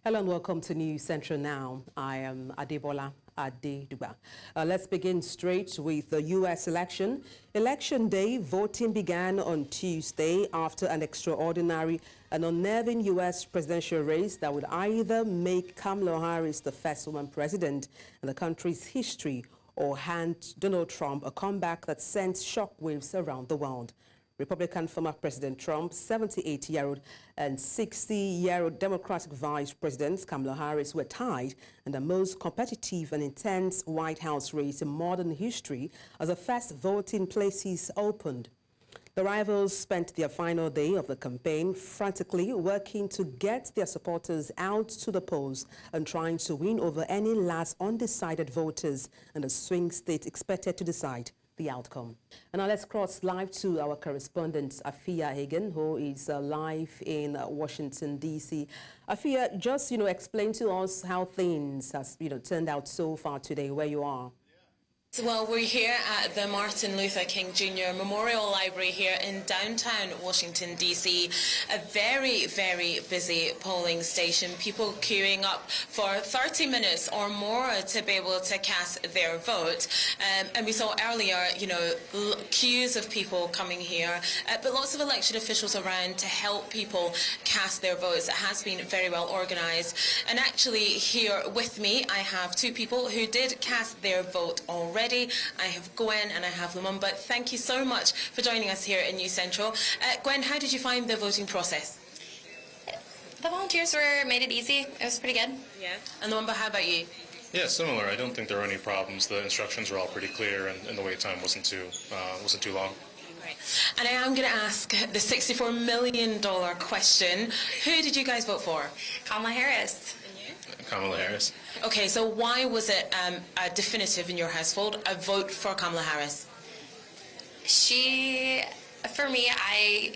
Hello and welcome to News Central Now. I am Adebola Adedugba. Let's begin straight with the U.S. election. Election day voting began on Tuesday after an extraordinary and unnerving U.S. presidential race that would either make Kamala Harris the first woman president in the country's history or hand Donald Trump a comeback that sent shockwaves around the world. Republican former President Trump, 78-year-old and 60-year-old Democratic Vice President Kamala Harris were tied in the most competitive and intense White House race in modern history as the first voting places opened. The rivals spent their final day of the campaign frantically working to get their supporters out to the polls and trying to win over any last undecided voters in the swing state expected to decide the outcome. And now let's cross live to our correspondent, Afia Hagen, who is live in Washington, D.C. Afia, just, explain to us how things has, turned out so far today, where you are. Well, we're here at the Martin Luther King Jr. Memorial Library here in downtown Washington, D.C. A very, very busy polling station. People queuing up for 30 minutes or more to be able to cast their vote. And we saw earlier, queues of people coming here, but lots of election officials around to help people cast their votes. It has been very well organized. And actually here with me, I have two people who did cast their vote already. I have Gwen and I have Lumumba. Thank you so much for joining us here in News Central. Gwen, how did you find the voting process? The volunteers made it easy. It was pretty good. Yeah. And Lumumba, how about you? Yeah, similar. I don't think there were any problems. The instructions were all pretty clear, and the wait time wasn't too long. Right. And I am going to ask the $64 million question. Who did you guys vote for? Kamala Harris. Kamala Harris. Okay, so why was it definitive in your household, a vote for Kamala Harris? For me, I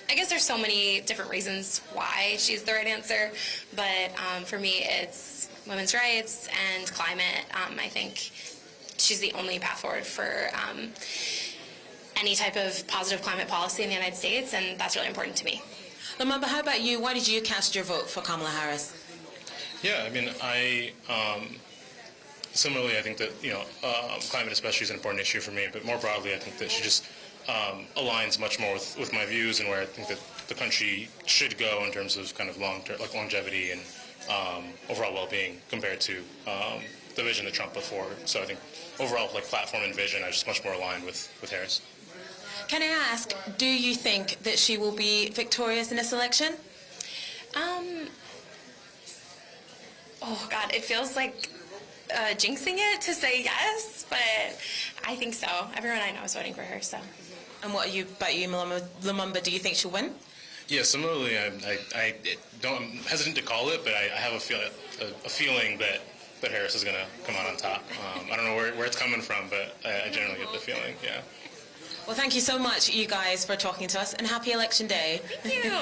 guess there's so many different reasons why she's the right answer, but for me it's women's rights and climate. I think she's the only path forward for any type of positive climate policy in the United States, and that's really important to me. Lumumba, how about you? Why did you cast your vote for Kamala Harris? Yeah, I mean, similarly, I think that, climate especially is an important issue for me, but more broadly, I think that she just aligns much more with my views and where I think that the country should go in terms of kind of longevity and overall well-being compared to the vision that Trump put forward. So I think overall, platform and vision, I'm just much more aligned with Harris. Can I ask, do you think that she will be victorious in this election? Oh, God, it feels like jinxing it to say yes, but I think so. Everyone I know is voting for her, so. And what about you, Lumumba? Do you think she'll win? Yeah, similarly, I'm hesitant to call it, but I have a feeling that Harris is going to come out on top. I don't know where it's coming from, but I generally get the feeling, yeah. Well, thank you so much, you guys, for talking to us, and happy Election Day. Thank you.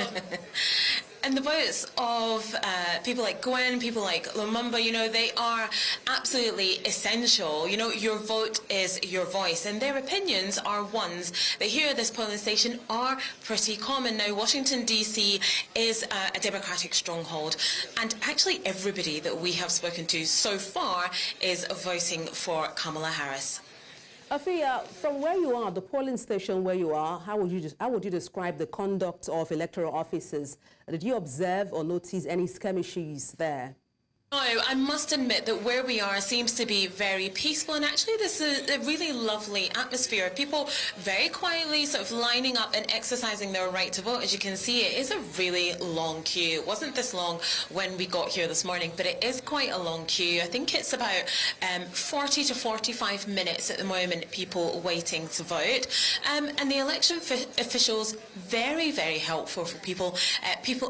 And the votes of people like Gwen, people like Lumumba, they are absolutely essential. Your vote is your voice, and their opinions are ones that here at this polling station are pretty common. Now, Washington, D.C. is a Democratic stronghold, and actually everybody that we have spoken to so far is voting for Kamala Harris. Afia, from where you are, the polling station where you are, how would you describe the conduct of electoral officers? Did you observe or notice any skirmishes there? No, I must admit that where we are seems to be very peaceful, and actually this is a really lovely atmosphere. People very quietly sort of lining up and exercising their right to vote. As you can see, it is a really long queue. It wasn't this long when we got here this morning, but it is quite a long queue. I think it's about 40 to 45 minutes at the moment, people waiting to vote. And the election officials, very, very helpful for people,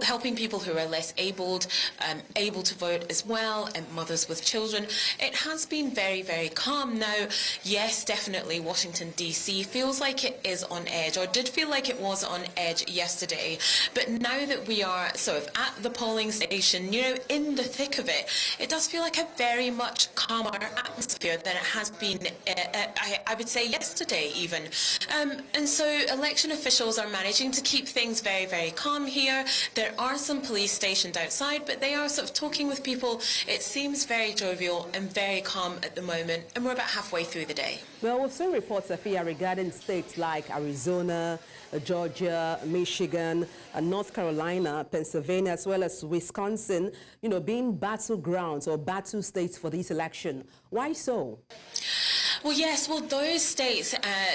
helping people who are less able to vote as well. well and mothers with children. It has been very, very calm. Now, yes, definitely Washington, D.C. feels like it is on edge, or did feel like it was on edge yesterday. But now that we are sort of at the polling station, you know, in the thick of it, it does feel like a very much calmer atmosphere than it has been, I would say, yesterday even. And so election officials are managing to keep things very, very calm here. There are some police stationed outside, but they are sort of talking with people. It seems very jovial and very calm at the moment, and we're about halfway through the day. Well, we've seen reports, Afia, regarding states like Arizona, Georgia, Michigan, North Carolina, Pennsylvania, as well as Wisconsin, you know, being battlegrounds or battle states for this election. Why so? Well, yes, well, those states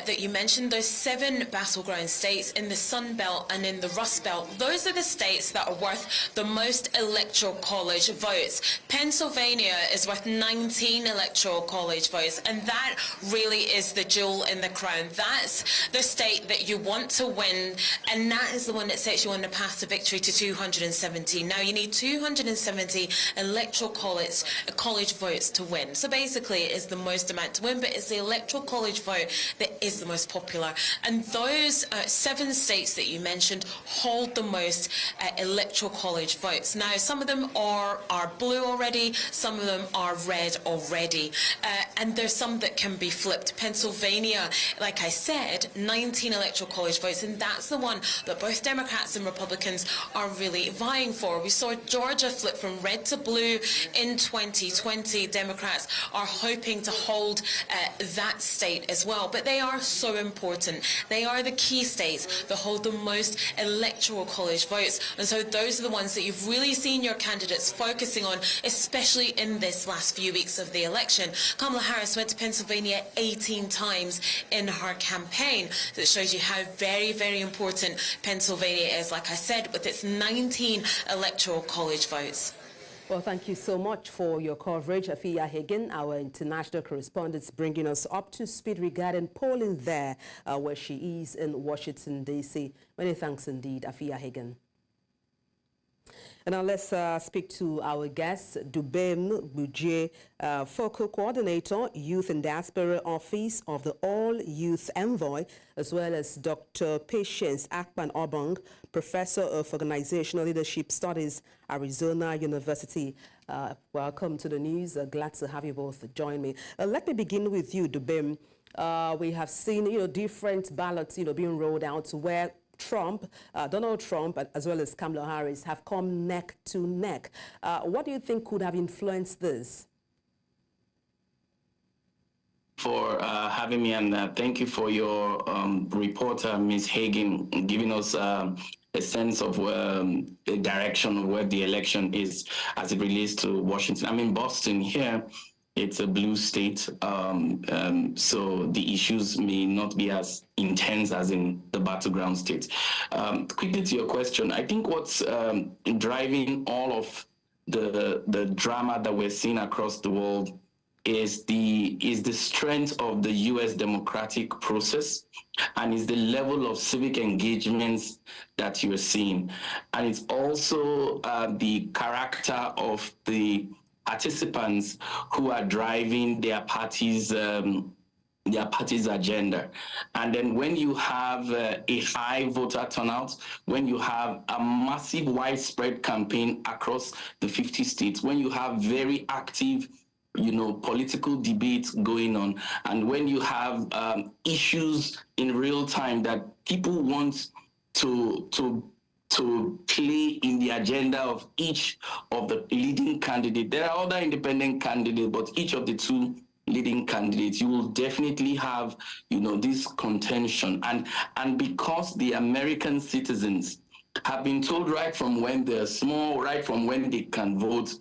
that you mentioned, those 7 battleground states in the Sun Belt and in the Rust Belt, those are the states that are worth the most electoral college votes. Pennsylvania is worth 19 electoral college votes, and that really is the jewel in the crown. That's the state that you want to win, and that is the one that sets you on the path to victory to 270. Now, you need 270 electoral college votes to win. So basically, it is the most amount to win, but it's the electoral college vote that is the most popular. And those 7 states that you mentioned hold the most electoral college votes. Now, some of them are blue already, some of them are red already, and there's some that can be flipped. Pennsylvania, like I said, 19 electoral college votes, and that's the one that both Democrats and Republicans are really vying for. We saw Georgia flip from red to blue in 2020. Democrats are hoping to hold that state as well, but they are so important. They are the key states that hold the most electoral college votes, and so those are the ones that you've really seen your candidates focusing on, especially in this last few weeks of the election. Kamala Harris went to Pennsylvania 18 times in her campaign. That shows you how very, very important Pennsylvania is, like I said, with its 19 electoral college votes. Well, thank you so much for your coverage. Afia Hagen, our international correspondent, bringing us up to speed regarding polling there, where she is in Washington, D.C. Many thanks indeed, Afia Hagen. And now let's speak to our guest, Dubem Buje, Focal Coordinator, Youth and Diaspora Office of the All Youth Envoy, as well as Dr Patience Akan, Professor of Organizational Leadership Studies, Arizona University. Welcome to the news. Glad to have you both join me. Let me begin with you, Dubem. We have seen, different ballots, being rolled out where Donald Trump, as well as Kamala Harris, have come neck to neck. What do you think could have influenced this? For having me, and thank you for your reporter, Ms. Hagen, giving us a sense of the direction of where the election is as it relates to Washington. I'm in Boston here. It's a blue state, so the issues may not be as intense as in the battleground states. Quickly to your question, I think what's driving all of the drama that we're seeing across the world is the strength of the U.S. democratic process, and is the level of civic engagements that you're seeing. And it's also the character of the participants who are driving their party's agenda. And then when you have a high voter turnout, when you have a massive widespread campaign across the 50 states, when you have very active political debates going on, and when you have issues in real time that people want to play in the agenda of each of the leading candidates. There are other independent candidates, but each of the 2 leading candidates, you will definitely have, this contention. And because the American citizens have been told right from when they're small, right from when they can vote,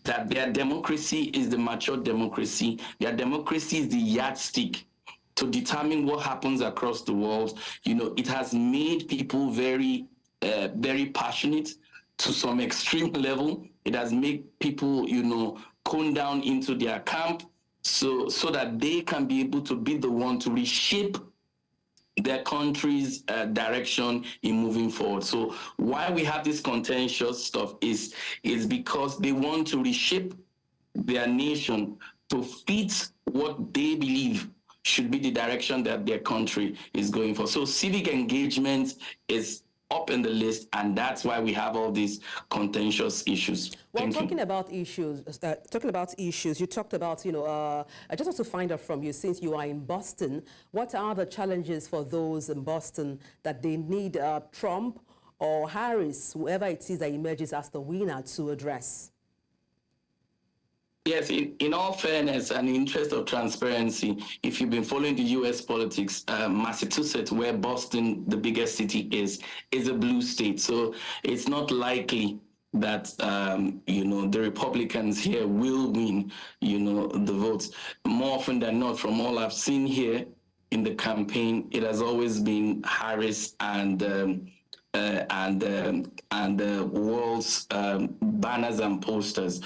that their democracy is the mature democracy. Their democracy is the yardstick to determine what happens across the world. It has made people very passionate to some extreme level. It has made people, cone down into their camp so that they can be able to be the one to reshape their country's direction in moving forward. So why we have this contentious stuff is because they want to reshape their nation to fit what they believe should be the direction that their country is going for. So civic engagement is up in the list, and that's why we have all these contentious issues. Well, talking about issues, you talked about, I just want to find out from you, since you are in Boston, what are the challenges for those in Boston that they need Trump or Harris, whoever it is that emerges as the winner, to address? Yes, in all fairness and in the interest of transparency, if you've been following the U.S. politics, Massachusetts, where Boston, the biggest city, is a blue state. So it's not likely that, the Republicans here will win, the votes. More often than not, from all I've seen here in the campaign, it has always been Harris and Walz banners and posters.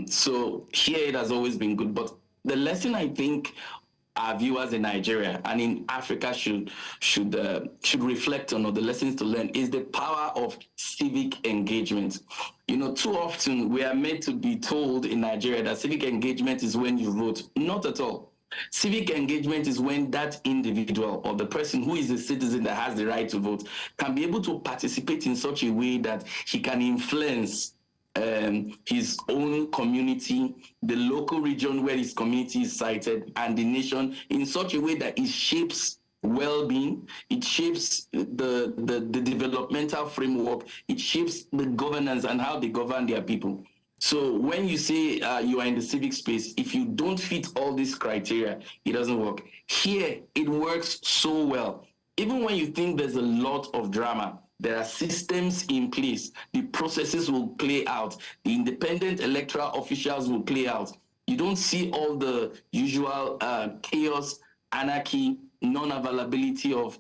So here it has always been good. But the lesson I think our viewers in Nigeria and in Africa should reflect on, or the lessons to learn, is the power of civic engagement. Too often we are made to be told in Nigeria that civic engagement is when you vote. Not at all. Civic engagement is when that individual or the person who is a citizen that has the right to vote can be able to participate in such a way that he can influence his own community, the local region where his community is sited, and the nation in such a way that it shapes well-being, it shapes the developmental framework, it shapes the governance and how they govern their people. So when you say you are in the civic space, if you don't fit all these criteria, it doesn't work. Here, it works so well. Even when you think there's a lot of drama, there are systems in place. The processes will play out. The independent electoral officials will play out. You don't see all the usual chaos, anarchy, non-availability of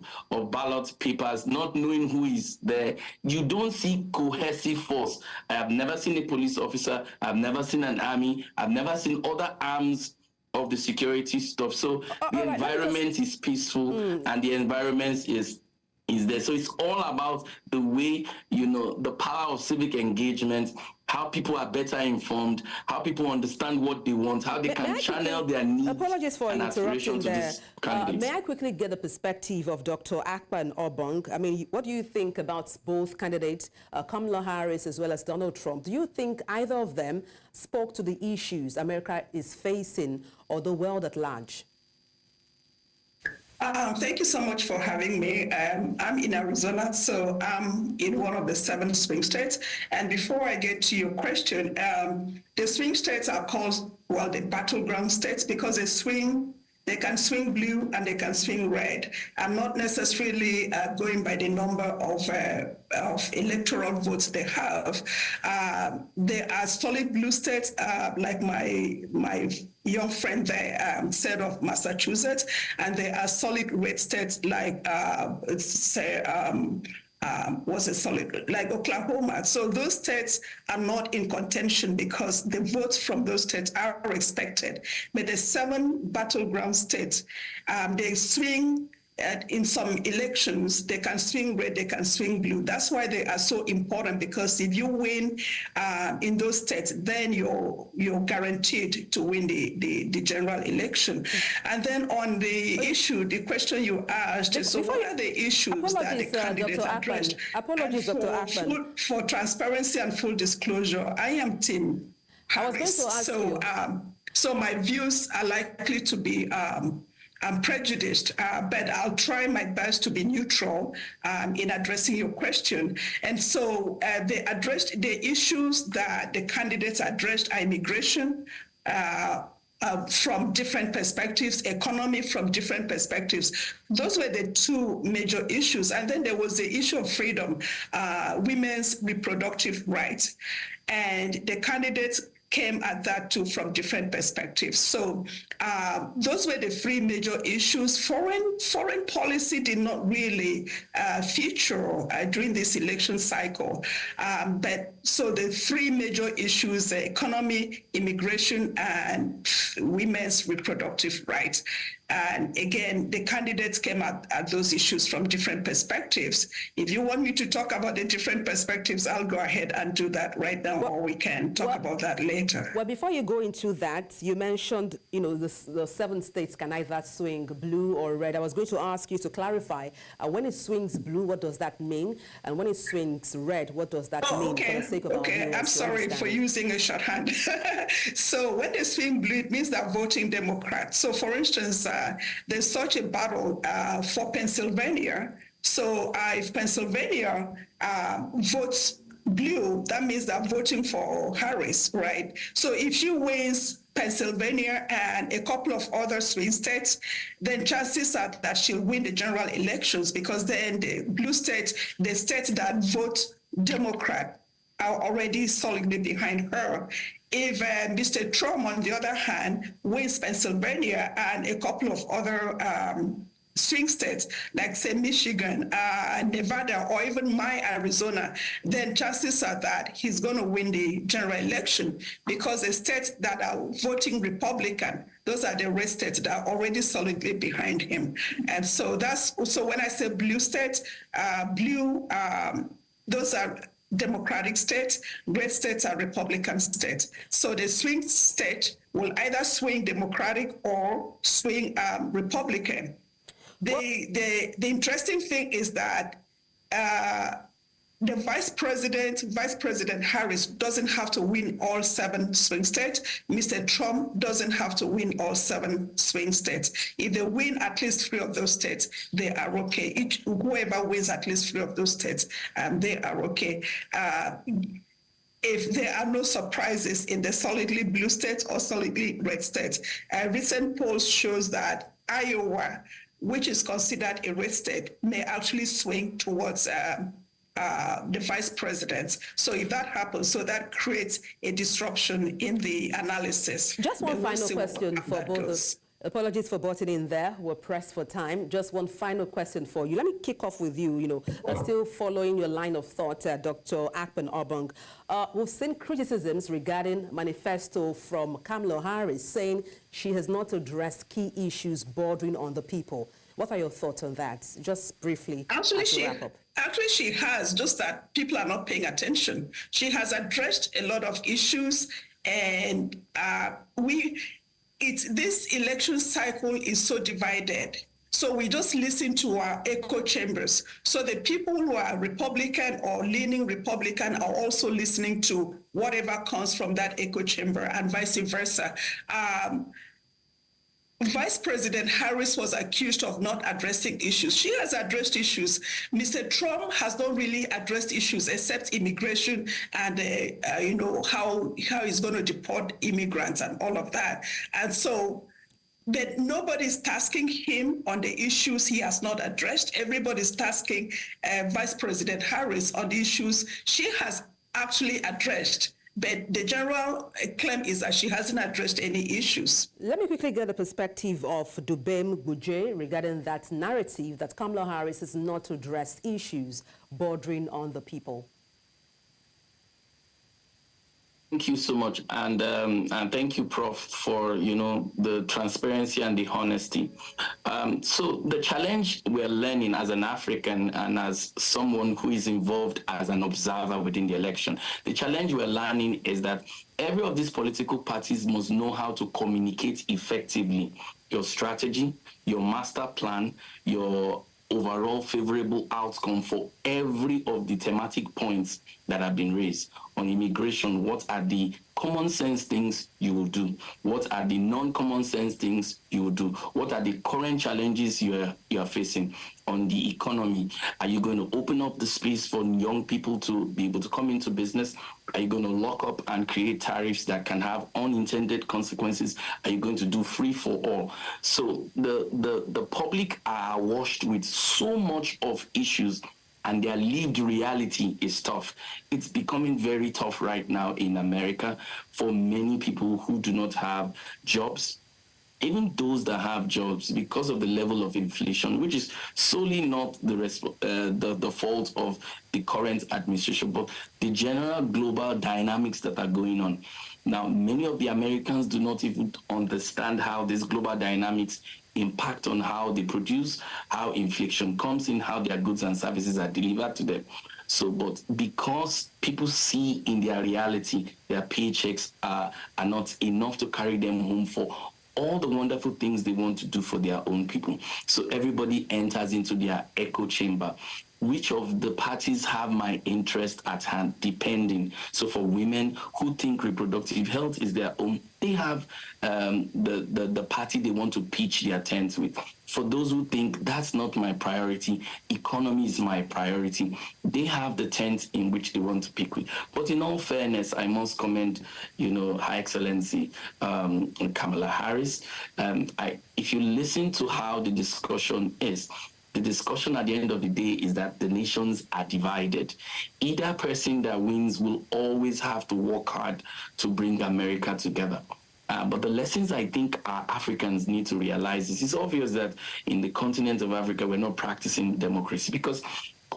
ballot papers, not knowing who is there. You don't see cohesive force. I have never seen a police officer. I've never seen an army. I've never seen other arms of the security stuff. So the environment is peaceful, and the environment is there. So it's all about the way, the power of civic engagement, how people are better informed, how people understand what they want, how they can channel their needs. Apologies for interrupting there. May I quickly get the perspective of Dr. Akpan Obong? I mean, what do you think about both candidates, Kamala Harris as well as Donald Trump? Do you think either of them spoke to the issues America is facing or the world at large? Thank you so much for having me. I'm in Arizona, so I'm in one of the 7 swing states. And before I get to your question, the swing states are called, the battleground states, because they can swing blue and they can swing red. I'm not necessarily going by the number of electoral votes they have. There are solid blue states, like my young friend there said of Massachusetts, and there are solid red states like like Oklahoma. So those states are not in contention because the votes from those states are expected. But the 7 battleground states, they swing. In some elections, they can swing red, they can swing blue. That's why they are so important, because if you win in those states, then you're guaranteed to win the general election. And then on the issue, the question you asked, so what are the issues that the candidates addressed? Apologies, Dr. Akpan. For transparency and full disclosure, I am Tim Harris. I was going to ask you. So my views are likely to be I'm prejudiced, but I'll try my best to be neutral in addressing your question. And so they addressed the issues that the candidates addressed are immigration, from different perspectives, economy from different perspectives. Those were the 2 major issues. And then there was the issue of freedom, women's reproductive rights. And the candidates came at that too from different perspectives. So those were the 3 major issues. Foreign policy did not really feature during this election cycle. But so the 3 major issues, economy, immigration, and women's reproductive rights. And again, the candidates came at those issues from different perspectives. If you want me to talk about the different perspectives, I'll go ahead and do that right now, or we can talk about that later. Well, before you go into that, you mentioned, the 7 states can either swing blue or red. I was going to ask you to clarify, when it swings blue, what does that mean? And when it swings red, what does that mean for the sake of our viewers? I'm sorry for using a shorthand. So when they swing blue, it means they're voting Democrat. So for instance, there's such a battle for Pennsylvania. So if Pennsylvania votes blue, that means they're voting for Harris, right? So if she wins Pennsylvania and a couple of other swing states, then chances are that she'll win the general elections, because then the blue states, the states that vote Democrat, are already solidly behind her. If Mr. Trump, on the other hand, wins Pennsylvania and a couple of other swing states, like say Michigan, Nevada, or even my Arizona, then chances are that he's going to win the general election, because the states that are voting Republican, those are the red states that are already solidly behind him. And so so when I say blue states, those are Democratic states, red states are Republican states. So the swing state will either swing Democratic or swing Republican. The interesting thing is that the Vice President Harris doesn't have to win all 7 swing states. Mr. Trump doesn't have to win all 7 swing states. If they win at least 3 of those states, they are okay. Whoever wins at least 3 of those states, they are okay. If there are no surprises in the solidly blue states or solidly red states. Recent polls shows that Iowa, which is considered a red state, may actually swing towards the vice president. So if that happens, so that creates a disruption in the analysis. Just one final question for both of. Apologies for butting in there. We're pressed for time. Just one final question for you. Let me kick off with you, still following your line of thought, Dr. Akpan Obong. We've seen criticisms regarding manifesto from Kamala Harris saying she has not addressed key issues bordering on the people. What are your thoughts on that? Just briefly, Actually, she has, just that people are not paying attention. She has addressed a lot of issues, and this election cycle is so divided. So we just listen to our echo chambers. So the people who are Republican or leaning Republican are also listening to whatever comes from that echo chamber, and vice versa. Vice President Harris was accused of not addressing issues. She has addressed issues. Mr. Trump has not really addressed issues except immigration and, how he's going to deport immigrants and all of that. And so that nobody's tasking him on the issues he has not addressed. Everybody's tasking Vice President Harris on the issues she has actually addressed. But the general claim is that she hasn't addressed any issues. Let me quickly get the perspective of Dubem Guje regarding that narrative that Kamala Harris has not addressed issues bordering on the people. Thank you so much, and thank you, Prof, for the transparency and the honesty. So the challenge we're learning as an African and as someone who is involved as an observer within the election, the challenge we're learning is that every of these political parties must know how to communicate effectively your strategy, your master plan, your overall favorable outcome for every of the thematic points that have been raised. On immigration, what are the common sense things you will do? What are the non-common sense things you will do? What are the current challenges you are facing? On the economy, are you going to open up the space for young people to be able to come into business? Are you going to lock up and create tariffs that can have unintended consequences? Are you going to do free for all? So the public are washed with so much of issues, and their lived reality is tough. It's becoming very tough right now in America for many people who do not have jobs. even those that have jobs, because of the level of inflation, which is solely not the fault of the current administration, but the general global dynamics that are going on. Now, many of the Americans do not even understand how these global dynamics impact on how they produce, how inflation comes in, how their goods and services are delivered to them. So, but because people see in their reality, their paychecks are not enough to carry them home for all the wonderful things they want to do for their own people. So everybody enters into their echo chamber. Which of the parties have my interest at hand, depending. So for women who think reproductive health is their own, they have the party they want to pitch their tent with. For those who think that's not my priority, economy is my priority, they have the tent in which they want to pick with. But in all fairness, I must commend, Her Excellency Kamala Harris. If you listen to how the discussion is, the discussion at the end of the day is that the nations are divided. Either person that wins will always have to work hard to bring America together. But the lessons I think our Africans need to realize is it's obvious that in the continent of Africa, we're not practicing democracy because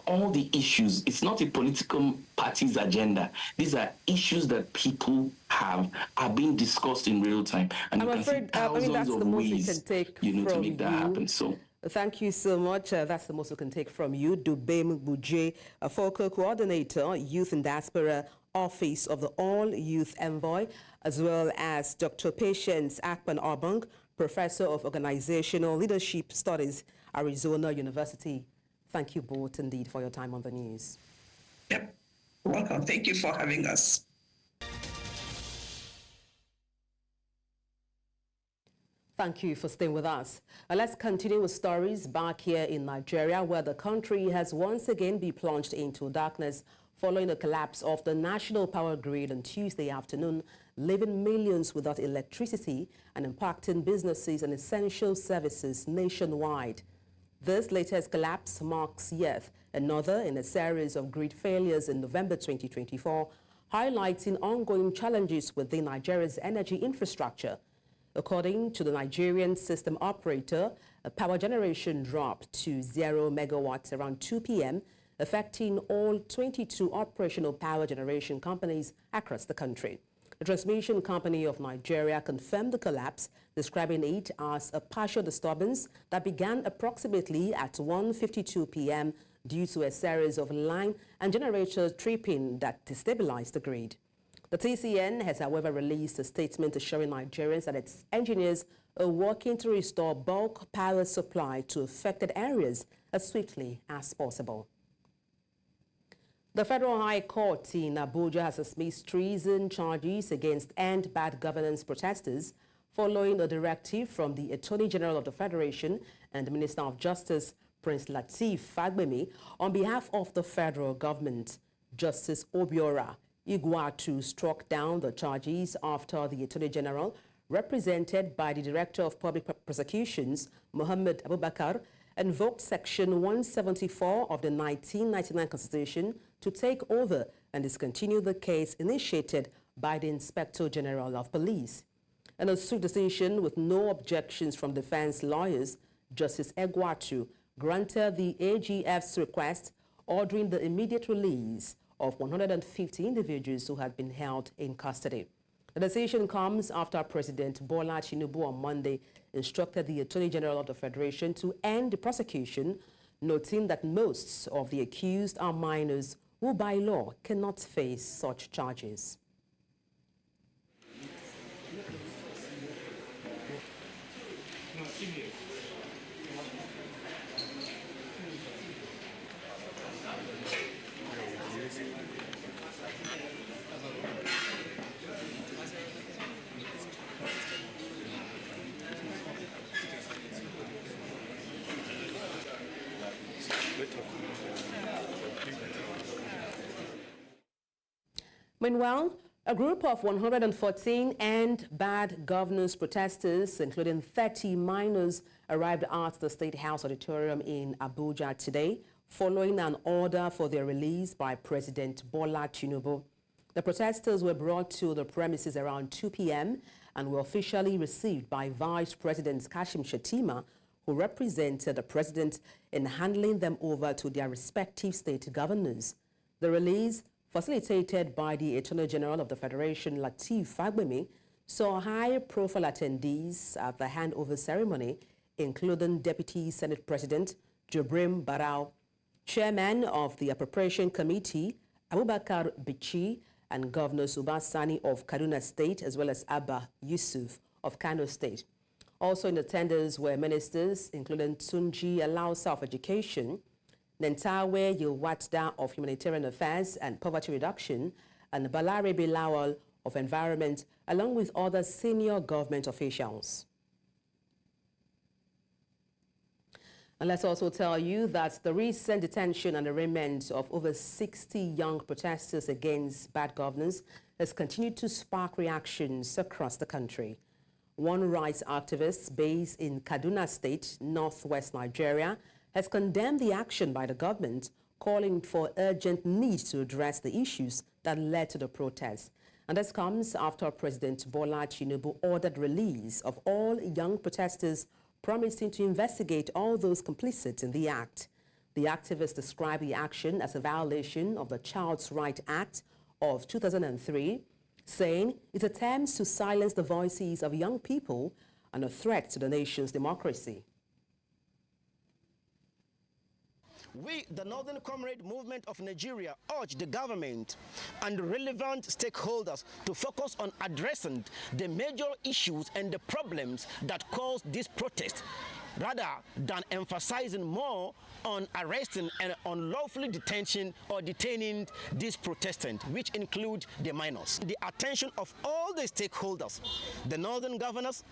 all the issues, it's not a political party's agenda. These are issues that people are being discussed in real time. And I'm afraid, that's the most we can take to make that happen. So. Thank you so much. That's the most we can take from you. Dubem Buje, Focal Coordinator, Youth and Diaspora Office of the All Youth Envoy, as well as Dr. Patience Akan, Professor of Organizational Leadership Studies, Arizona University. Thank you both indeed for your time on the news. Yep. Welcome. Thank you for having us. Thank you for staying with us. Let's continue with stories back here in Nigeria, where the country has once again been plunged into darkness following the collapse of the national power grid on Tuesday afternoon, leaving millions without electricity and impacting businesses and essential services nationwide. This latest collapse marks yet another in a series of grid failures in November 2024, highlighting ongoing challenges within Nigeria's energy infrastructure. According to the Nigerian System Operator, power generation dropped to 0 megawatts around 2 p.m., affecting all 22 operational power generation companies across the country. The Transmission Company of Nigeria confirmed the collapse, describing it as a partial disturbance that began approximately at 1:52 p.m. due to a series of line and generator tripping that destabilized the grid. The TCN has, however, released a statement assuring Nigerians that its engineers are working to restore bulk power supply to affected areas as swiftly as possible. The Federal High Court in Abuja has dismissed treason charges against End Bad Governance protesters following a directive from the Attorney General of the Federation and Minister of Justice, Prince Lateef Fagbemi, on behalf of the federal government. Justice Obiora Igwatu struck down the charges after the Attorney General, represented by the Director of Public Prosecutions, Muhammad Abubakar, invoked Section 174 of the 1999 Constitution to take over and discontinue the case initiated by the Inspector General of Police. In a swift decision with no objections from defense lawyers, Justice Egwatu granted the AGF's request, ordering the immediate release of 150 individuals who had been held in custody. The decision comes after President Bola Tinubu on Monday instructed the Attorney General of the Federation to end the prosecution, noting that most of the accused are minors who by law cannot face such charges. Meanwhile, a group of 114 End Bad Governance protesters, including 30 minors, arrived at the State House Auditorium in Abuja today, following an order for their release by President Bola Tinubu. The protesters were brought to the premises around 2 p.m. and were officially received by Vice President Kashim Shettima, who represented the president in handing them over to their respective state governors. The release, facilitated by the Attorney General of the Federation, Lateef Fagbemi, saw high-profile attendees at the handover ceremony, including Deputy Senate President Jibril Muhammad, Chairman of the Appropriation Committee, Abubakar Bichi, and Governor Sani of Kaduna State, as well as Abba Yusuf of Kano State. Also in attendance were ministers, including Tunji Alausa of Education, Nentawe Yilwatda of Humanitarian Affairs and Poverty Reduction, and Balare Bilawal of Environment, along with other senior government officials. And let's also tell you that the recent detention and arraignment of over 60 young protesters against bad governance has continued to spark reactions across the country. One rights activist based in Kaduna State, northwest Nigeria, has condemned the action by the government, calling for urgent need to address the issues that led to the protests. And this comes after President Bola Tinubu ordered release of all young protesters, promising to investigate all those complicit in the act. The activists described the action as a violation of the Child's Right Act of 2003, saying it attempts to silence the voices of young people and a threat to the nation's democracy. We, the Northern Comrade Movement of Nigeria, urge the government and relevant stakeholders to focus on addressing the major issues and the problems that caused this protest, rather than emphasizing more on arresting and unlawfully detention or detaining these protestants, which include the minors. The attention of all the stakeholders, the Northern governors,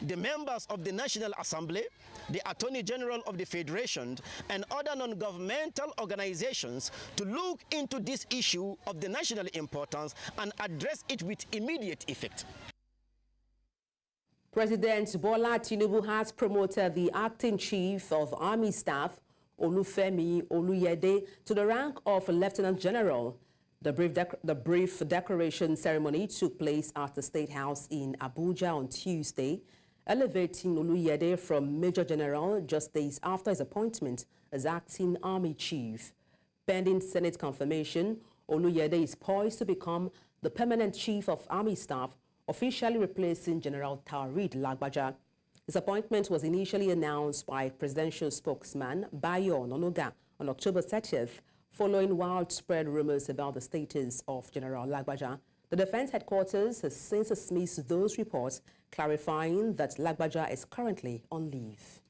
the members of the National Assembly, the Attorney General of the Federation, and other non-governmental organizations to look into this issue of the national importance and address it with immediate effect. President Bola Tinubu has promoted the acting chief of army staff, Olufemi Oluyede, to the rank of Lieutenant General. The brief decoration ceremony took place at the State House in Abuja on Tuesday, elevating Oluyede from Major General just days after his appointment as acting army chief. Pending Senate confirmation, Oluyede is poised to become the permanent chief of army staff, officially replacing General Taoreed Lagbaja. His appointment was initially announced by presidential spokesman Bayo Ononuga on October 30th, following widespread rumors about the status of General Lagbaja. The Defense Headquarters has since dismissed those reports, clarifying that Lagbaja is currently on leave.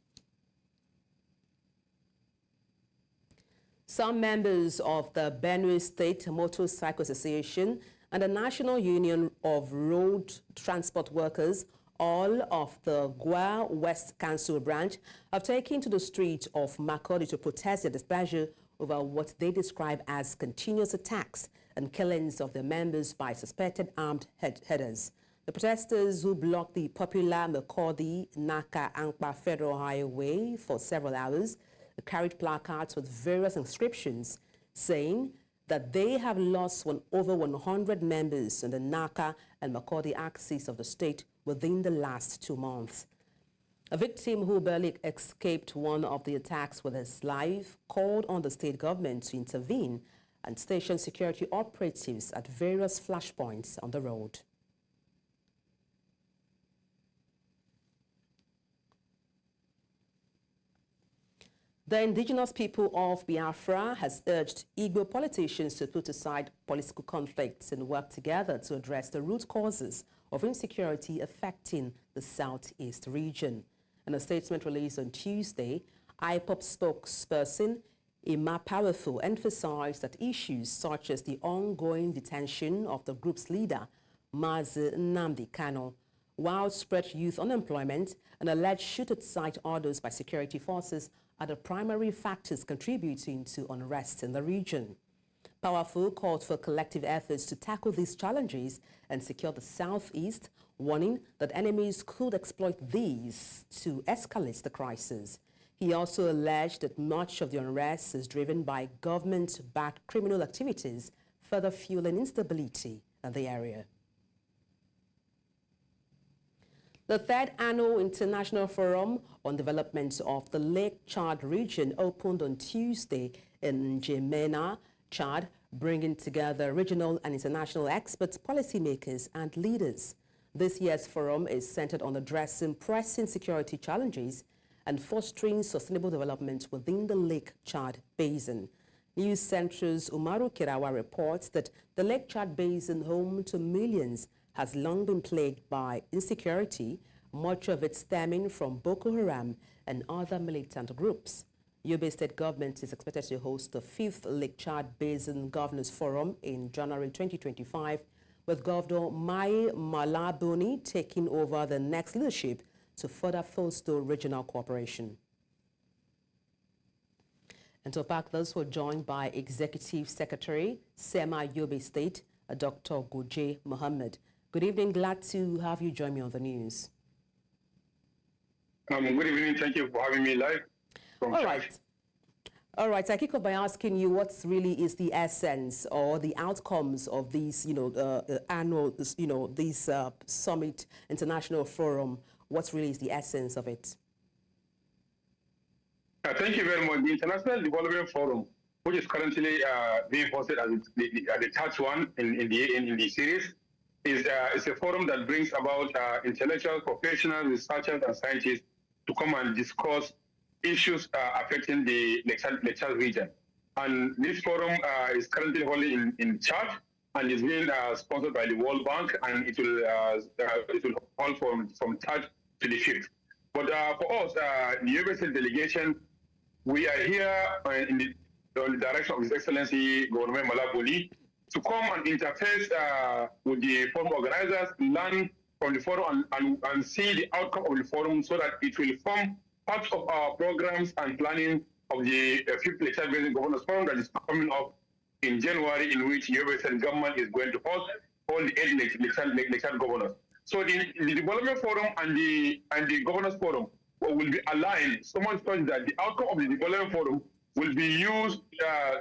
Some members of the Benue State Motorcycle Association and the National Union of Road Transport Workers, all of the Gwa West Council branch, have taken to the streets of Makurdi to protest their displeasure over what they describe as continuous attacks and killings of their members by suspected armed headers. The protesters, who blocked the popular Makurdi-Naka-Ankpa Federal Highway for several hours, carried placards with various inscriptions saying that they have lost over 100 members in the Naka and Makurdi axis of the state within the last 2 months. A victim who barely escaped one of the attacks with his life called on the state government to intervene and station security operatives at various flashpoints on the road. The indigenous people of Biafra has urged Igbo politicians to put aside political conflicts and work together to address the root causes of insecurity affecting the southeast region. In a statement released on Tuesday, IPOP spokesperson Emma Powerful emphasized that issues such as the ongoing detention of the group's leader, Mazi Nnamdi Kanu, widespread youth unemployment, and alleged shoot-at-sight orders by security forces are the primary factors contributing to unrest in the region. Powerful called for collective efforts to tackle these challenges and secure the southeast, warning that enemies could exploit these to escalate the crisis. He also alleged that much of the unrest is driven by government-backed criminal activities, further fueling instability in the area. The third annual International Forum on Development of the Lake Chad region opened on Tuesday in N'Djamena, Chad, bringing together regional and international experts, policymakers, and leaders. This year's forum is centered on addressing pressing security challenges and fostering sustainable development within the Lake Chad Basin. News Central's Umaru Kirawa reports that the Lake Chad Basin, home to millions, has long been plagued by insecurity, much of it stemming from Boko Haram and other militant groups. Yobe State government is expected to host the 5th Lake Chad Basin Governors Forum in January 2025, with Governor Mai Malabuni taking over the next leadership to further foster regional cooperation. And to unpack this, we're joined by Executive Secretary, SEMA Yobe State, Dr Jibril Muhammad. Good evening. Glad to have you join me on the news. Good evening. Thank you for having me live. All right. I kick off by asking you what really is the essence or the outcomes of these, annual, this summit, international forum. What really is the essence of it? Thank you very much. The International Development Forum, which is currently being hosted as the third one in the series, is a forum that brings about intellectuals, professionals, researchers, and scientists to come and discuss issues affecting the Lake Chad region. And this forum is currently holding in Chad and is being sponsored by the World Bank, and it will hold from 3rd to the 5th. But for us, the Yobe State delegation, we are here on the direction of His Excellency Governor Malabuni to come and interface with the forum organizers, learn from the forum and see the outcome of the forum so that it will form part of our programs and planning of the 5th Lake Chad Basin Governors Forum that is coming up in January, in which Yobe State government is going to host all the 8 Lake Chad governors. So the Development Forum and the Governors Forum will be aligned so much so that the outcome of the Development Forum will be used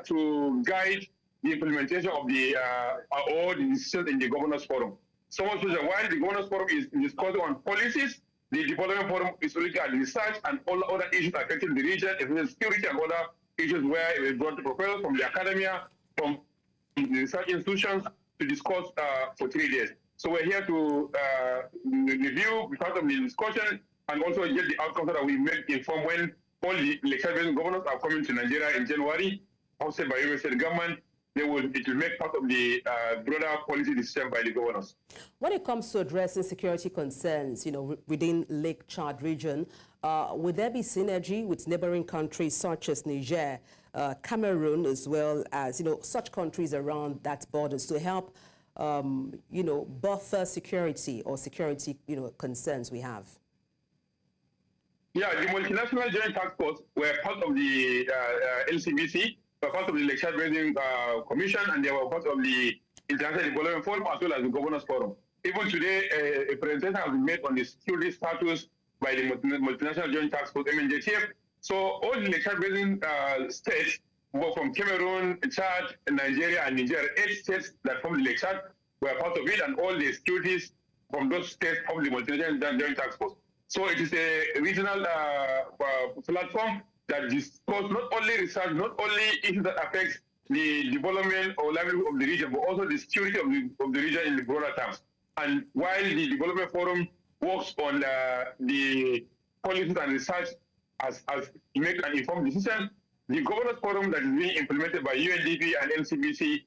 to guide the implementation of all the decisions in the Governors Forum. So much so that while the Governors Forum is discussing on policies, the Development Forum is looking at research and all other issues affecting the region, including security and other issues where it is brought to professors from the academia, from the research institutions to discuss for 3 days. So we're here to review part of the discussion and also get the outcomes so that we make informed when all the Lake Chad Basin governors are coming to Nigeria in January, hosted by Yobe State government. It will make part of the broader policy decision by the governors. When it comes to addressing security concerns, within Lake Chad region, would there be synergy with neighboring countries such as Niger, Cameroon, as well as such countries around that borders to help buffer security or security concerns we have? Yeah, the multinational joint task force were part of the LCBC. Were part of the Lake Chad Basin Commission, and they were part of the International Development Forum as well as the Governors Forum. Even today, a presentation has been made on the security status by the Multinational Joint Task Force, MNJTF. So all the Lake Chad Basin states, both from Cameroon, Chad, Nigeria, and Niger, 8 states that form the Lake Chad were part of it, and all the securities from those states form the Multinational Joint Task Force. So it is a regional platform that discuss not only research, not only issues that affect the development or livelihood of the region, but also the security of the region in the broader terms. And while the Development Forum works on the policies and research as make an informed decision, the Governors Forum that is being implemented by UNDP and LCBC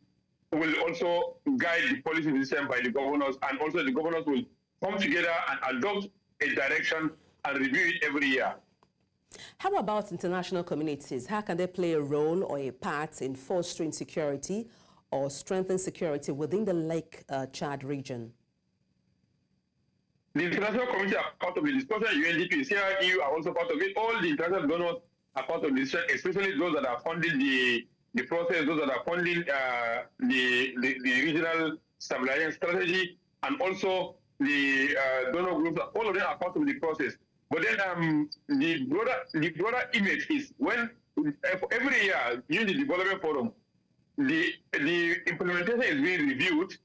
will also guide the policy decision by the governors, and also the governors will come together and adopt a direction and review it every year. How about international communities? How can they play a role or a part in fostering security or strengthen security within the Lake Chad region? The international community are part of the discussion. UNDP, CRU are also part of it. All the international donors are part of the discussion, especially those that are funding the process, those that are funding the regional stabilization strategy, and also the donor groups. All of them are part of the process. But then the broader image is when every year during the Development Forum, the implementation is being reviewed,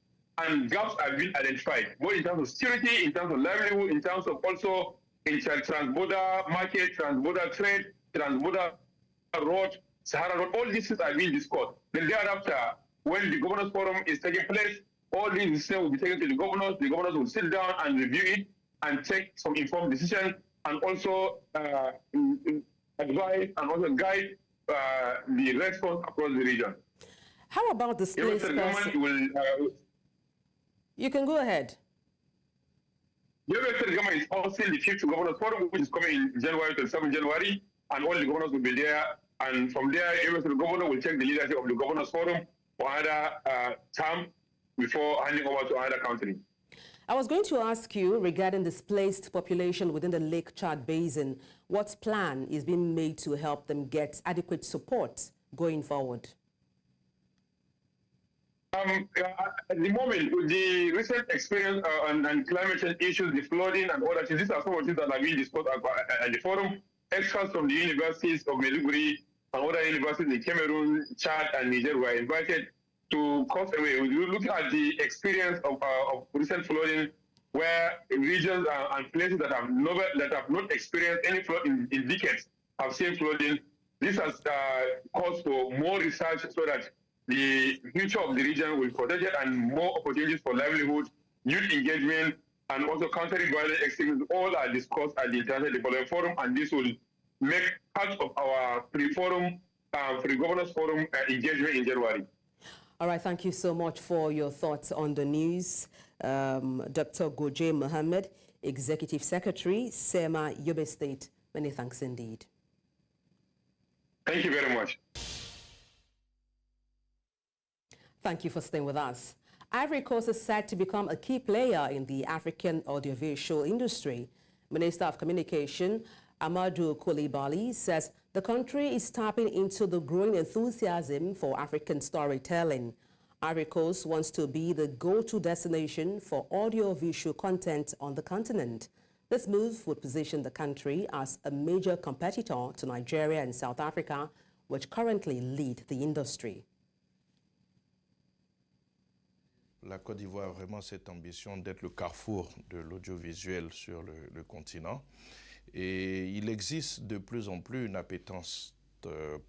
and gaps have been identified, both in terms of security, in terms of livelihood, in terms of also trans-border market, trans-border trade, trans-border road, Sahara Road, all these things are being discussed. Then thereafter, when the Governors Forum is taking place, all these decisions will be taken to the governors will sit down and review it and take some informed decisions and also advise and also guide the response across the region. How about the displaced person? You can go ahead. The Federal government is hosting the 5th Governors Forum, which is coming in January, 27 January, and all the governors will be there. And from there, every governor will take the leadership of the Governors Forum for another term before handing over to another country. I was going to ask you regarding displaced population within the Lake Chad Basin, what plan is being made to help them get adequate support going forward? At the moment, with the recent experience and climate change issues, the flooding and all that, these are some of the things that are being discussed at the forum. Experts from the universities of Maiduguri and other universities in Cameroon, Chad, and Niger were invited to come away. We look at the experience of recent flooding, where regions and places that have not experienced any flood in decades have seen flooding. This has caused for more research so that the future of the region will be protected and more opportunities for livelihood, youth engagement, and also countering violent extremism. All are discussed at the International Development Forum, and this will make part of our pre-forum, pre-governors forum engagement in January. All right, thank you so much for your thoughts on the news. Dr. Jibril Muhammad, Executive Secretary, SEMA, Yobe State. Many thanks indeed. Thank you very much. Thank you for staying with us. Ivory Coast is set to become a key player in the African audiovisual industry. Minister of Communication, Amadou Coulibaly, says the country is tapping into the growing enthusiasm for African storytelling. Ivory Coast wants to be the go-to destination for audiovisual content on the continent. This move would position the country as a major competitor to Nigeria and South Africa, which currently lead the industry. La Côte d'Ivoire a vraiment cette ambition d'être le carrefour de l'audiovisuel sur le continent. Et il existe de plus en plus une appétence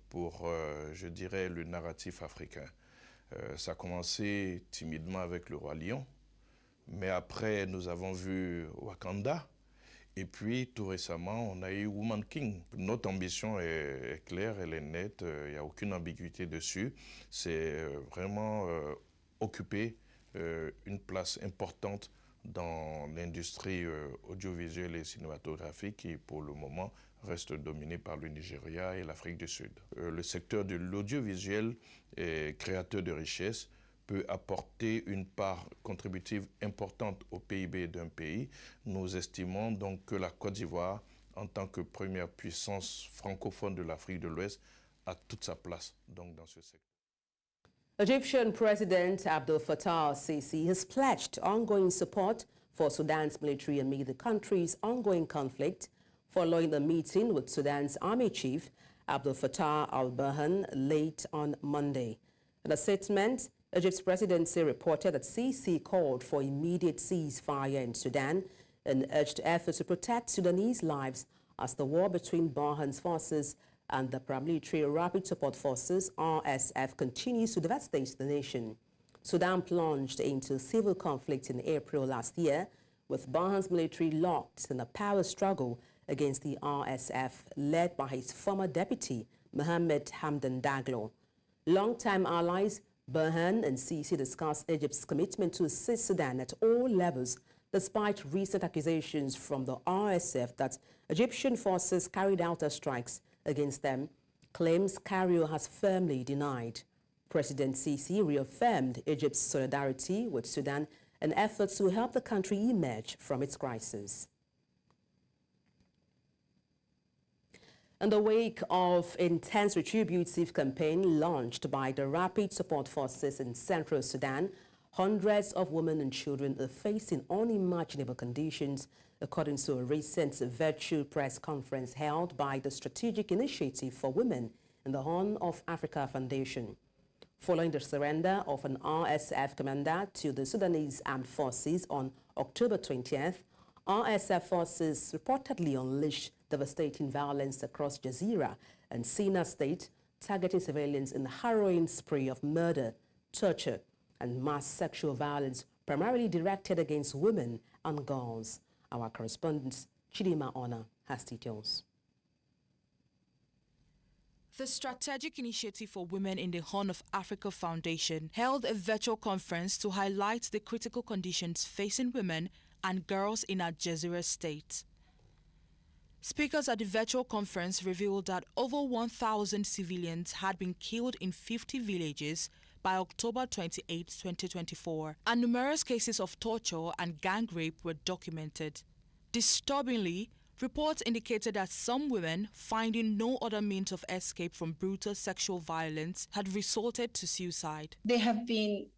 pour, je dirais, le narratif africain. Ça a commencé timidement avec le Roi Lion, mais après nous avons vu Wakanda, et puis tout récemment on a eu Woman King. Notre ambition est claire, elle est nette, il n'y a aucune ambiguïté dessus. C'est vraiment occuper une place importante dans l'industrie audiovisuelle et cinématographique qui, pour le moment, reste dominée par le Nigeria et l'Afrique du Sud. Le secteur de l'audiovisuel est créateur de richesses, peut apporter une part contributive importante au PIB d'un pays. Nous estimons donc que la Côte d'Ivoire, en tant que première puissance francophone de l'Afrique de l'Ouest, a toute sa place donc, dans ce secteur. Egyptian President Abdel Fattah al-Sisi has pledged ongoing support for Sudan's military amid the country's ongoing conflict following the meeting with Sudan's Army Chief Abdel Fattah al-Burhan late on Monday. In a statement, Egypt's presidency reported that Sisi called for immediate ceasefire in Sudan and urged efforts to protect Sudanese lives as the war between Burhan's forces and the paramilitary Rapid Support Forces, RSF, continues to devastate the nation. Sudan plunged into civil conflict in April last year, with Burhan's military locked in a power struggle against the RSF, led by his former deputy, Mohamed Hamdan Daglo. Longtime allies, Burhan and Sisi discussed Egypt's commitment to assist Sudan at all levels, despite recent accusations from the RSF that Egyptian forces carried out strikes against them, claims Cairo has firmly denied. President Sisi reaffirmed Egypt's solidarity with Sudan and efforts to help the country emerge from its crisis. In the wake of intense retributive campaign launched by the Rapid Support Forces in Central Sudan, hundreds of women and children are facing unimaginable conditions, according to a recent virtual press conference held by the Strategic Initiative for Women in the Horn of Africa Foundation. following the surrender of an RSF commander to the Sudanese Armed Forces on October 20th. RSF forces reportedly unleashed devastating violence across Jazeera and Sina State, targeting civilians in a harrowing spree of murder, torture, and mass sexual violence, primarily directed against women and girls. Our correspondent, Chidima Ona, has details. The Strategic Initiative for Women in the Horn of Africa Foundation held a virtual conference to highlight the critical conditions facing women and girls in our Jazeera state. Speakers at the virtual conference revealed that over 1,000 civilians had been killed in 50 villages by October 28, 2024, and numerous cases of torture and gang rape were documented. Disturbingly, reports indicated that some women, finding no other means of escape from brutal sexual violence, had resorted to suicide. There have been,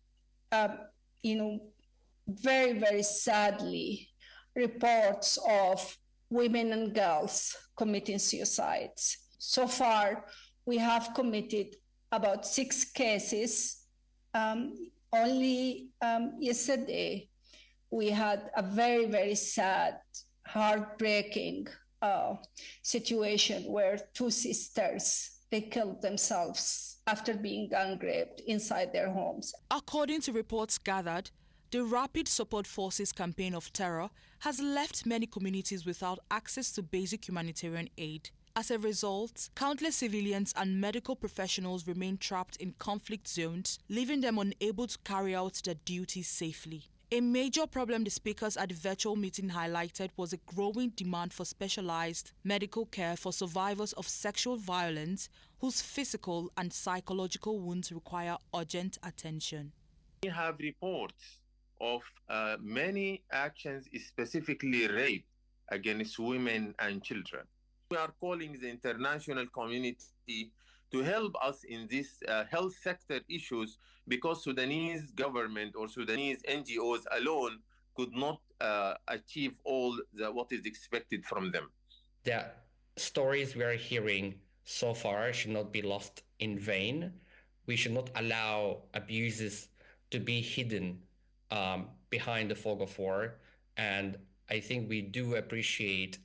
very, very sadly, reports of women and girls committing suicides. So far, we have committed about 6 cases. Only yesterday, we had a very, very sad, heartbreaking situation where 2 sisters, they killed themselves after being gang raped inside their homes. According to reports gathered, the Rapid Support Forces campaign of terror has left many communities without access to basic humanitarian aid. As a result, countless civilians and medical professionals remain trapped in conflict zones, leaving them unable to carry out their duties safely. A major problem the speakers at the virtual meeting highlighted was a growing demand for specialized medical care for survivors of sexual violence whose physical and psychological wounds require urgent attention. We have reports of many actions, specifically rape against women and children. We are calling the international community to help us in this health sector issues, because Sudanese government or Sudanese NGOs alone could not achieve all what is expected from them. The stories we are hearing so far should not be lost in vain. We should not allow abuses to be hidden behind the fog of war. And I think we do appreciate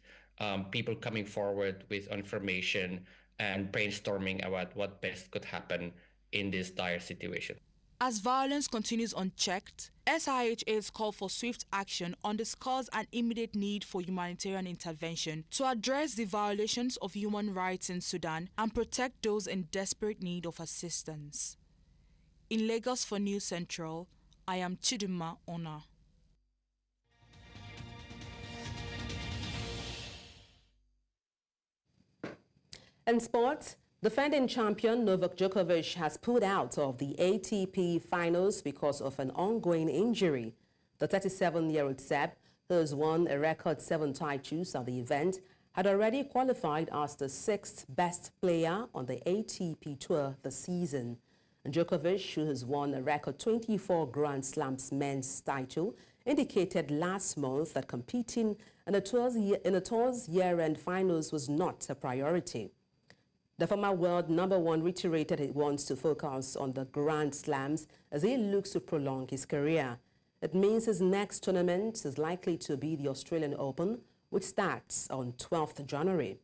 people coming forward with information and brainstorming about what best could happen in this dire situation. As violence continues unchecked, SIHA's call for swift action underscores an immediate need for humanitarian intervention to address the violations of human rights in Sudan and protect those in desperate need of assistance. In Lagos for News Central, I am Chidima Ona. In sports, defending champion Novak Djokovic has pulled out of the ATP Finals because of an ongoing injury. The 37-year-old Serb, who has won a record 7 titles at the event, had already qualified as the 6th best player on the ATP Tour this season. Djokovic, who has won a record 24 Grand Slams men's title, indicated last month that competing in the tour's year-end finals was not a priority. The former world #1 reiterated he wants to focus on the Grand Slams as he looks to prolong his career. It means his next tournament is likely to be the Australian Open, which starts on 12th January.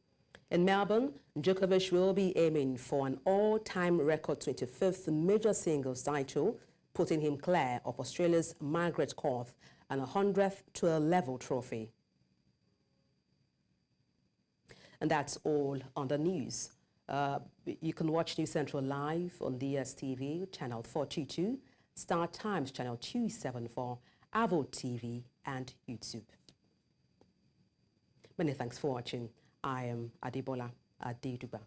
In Melbourne, Djokovic will be aiming for an all-time record 25th major singles title, putting him clear of Australia's Margaret Court and a 100th tour-level trophy. And that's all on the news. You can watch News Central live on DSTV, channel 422, Star Times, channel 274, Avo TV, and YouTube. Many thanks for watching. I am Adebola Adedugba.